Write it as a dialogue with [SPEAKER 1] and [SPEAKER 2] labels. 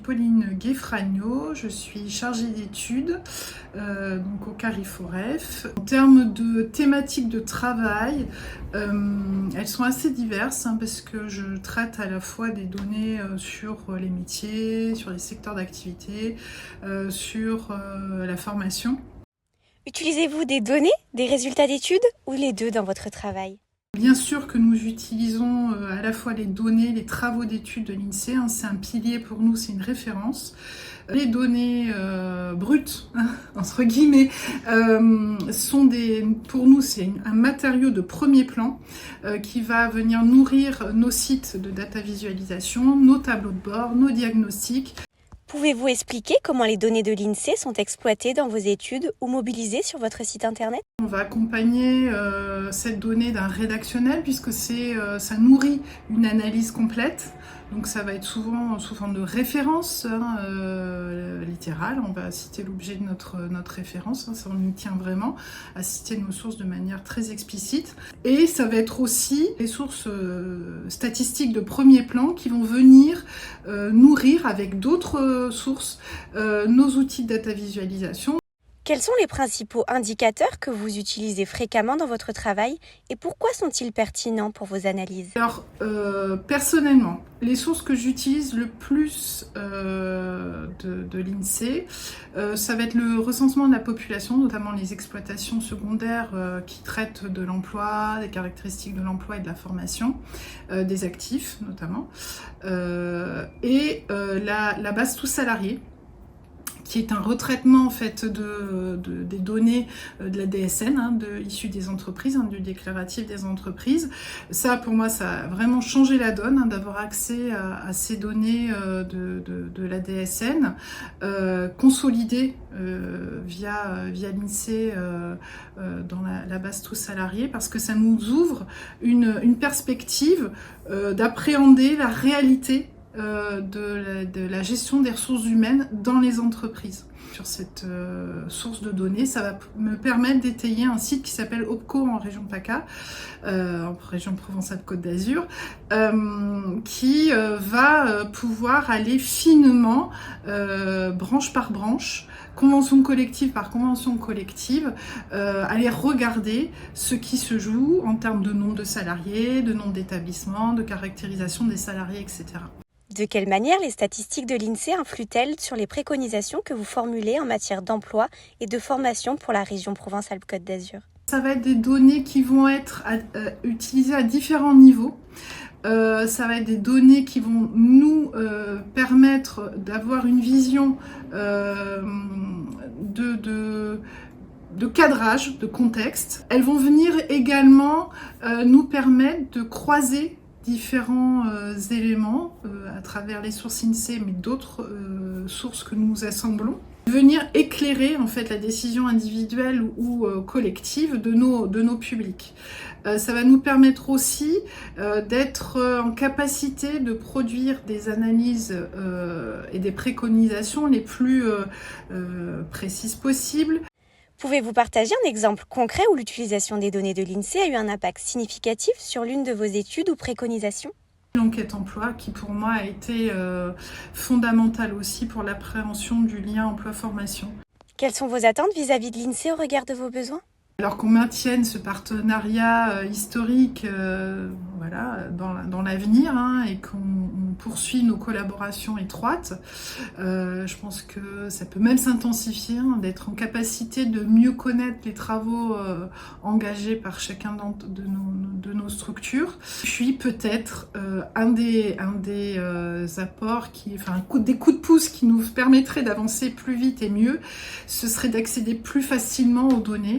[SPEAKER 1] Pauline Guéfragno, je suis chargée d'études donc au Cariforef. En termes de thématiques de travail, elles sont assez diverses parce que je traite à la fois des données sur les métiers, sur les secteurs d'activité, sur la formation.
[SPEAKER 2] Utilisez-vous des données, des résultats d'études ou les deux dans votre travail?
[SPEAKER 1] Bien sûr que nous utilisons à la fois les données, les travaux d'études de l'INSEE, c'est un pilier pour nous, c'est une référence. Les données brutes, entre guillemets, pour nous, c'est un matériau de premier plan qui va venir nourrir nos sites de data visualisation, nos tableaux de bord, nos diagnostics.
[SPEAKER 2] Pouvez-vous expliquer comment les données de l'INSEE sont exploitées dans vos études ou mobilisées sur votre site internet?
[SPEAKER 1] On va accompagner cette donnée d'un rédactionnel puisque ça nourrit une analyse complète. Donc ça va être souvent sous forme de référence littérale. On va citer l'objet de notre référence. Ça, on y tient vraiment à citer nos sources de manière très explicite. Et ça va être aussi les sources statistiques de premier plan qui vont venir nourrir avec d'autres sources nos outils de data visualisation.
[SPEAKER 2] Quels sont les principaux indicateurs que vous utilisez fréquemment dans votre travail et pourquoi sont-ils pertinents pour vos analyses?
[SPEAKER 1] Alors, personnellement, les sources que j'utilise le plus de l'INSEE, ça va être le recensement de la population, notamment les exploitations secondaires qui traitent de l'emploi, des caractéristiques de l'emploi et de la formation, des actifs notamment, et la base tous salariés, qui est un retraitement en fait des données de la DSN, issues des entreprises, du déclaratif des entreprises. Ça, pour moi, ça a vraiment changé la donne d'avoir accès à ces données de la DSN, consolidées via l'INSEE dans la base tous salariés, parce que ça nous ouvre une perspective d'appréhender la réalité de la gestion des ressources humaines dans les entreprises. Sur cette source de données, ça va me permettre d'étayer un site qui s'appelle OPCO en région PACA, en région Provence-Alpes-Côte d'Azur, qui va pouvoir aller finement, branche par branche, convention collective par convention collective, aller regarder ce qui se joue en termes de nombre de salariés, de nombre d'établissements, de caractérisation des salariés, etc.
[SPEAKER 2] De quelle manière les statistiques de l'INSEE influent-elles sur les préconisations que vous formulez en matière d'emploi et de formation pour la région Provence-Alpes-Côte d'Azur?
[SPEAKER 1] Ça va être des données qui vont être utilisées à différents niveaux. Ça va être des données qui vont nous permettre d'avoir une vision de cadrage, de contexte. Elles vont venir également nous permettre de croiser différents éléments à travers les sources INSEE, mais d'autres sources que nous assemblons, venir éclairer en fait la décision individuelle ou collective de nos publics. Ça va nous permettre aussi d'être en capacité de produire des analyses et des préconisations les plus précises possibles.
[SPEAKER 2] Pouvez-vous partager un exemple concret où l'utilisation des données de l'INSEE a eu un impact significatif sur l'une de vos études ou préconisations?
[SPEAKER 1] L'enquête emploi qui pour moi a été fondamentale aussi pour l'appréhension du lien emploi-formation.
[SPEAKER 2] Quelles sont vos attentes vis-à-vis de l'INSEE au regard de vos besoins?
[SPEAKER 1] Alors qu'on maintienne ce partenariat historique dans l'avenir et qu'on poursuit nos collaborations étroites, je pense que ça peut même s'intensifier, d'être en capacité de mieux connaître les travaux engagés par chacun de nos structures. Puis peut-être un des apports, des coups de pouce qui nous permettraient d'avancer plus vite et mieux, ce serait d'accéder plus facilement aux données.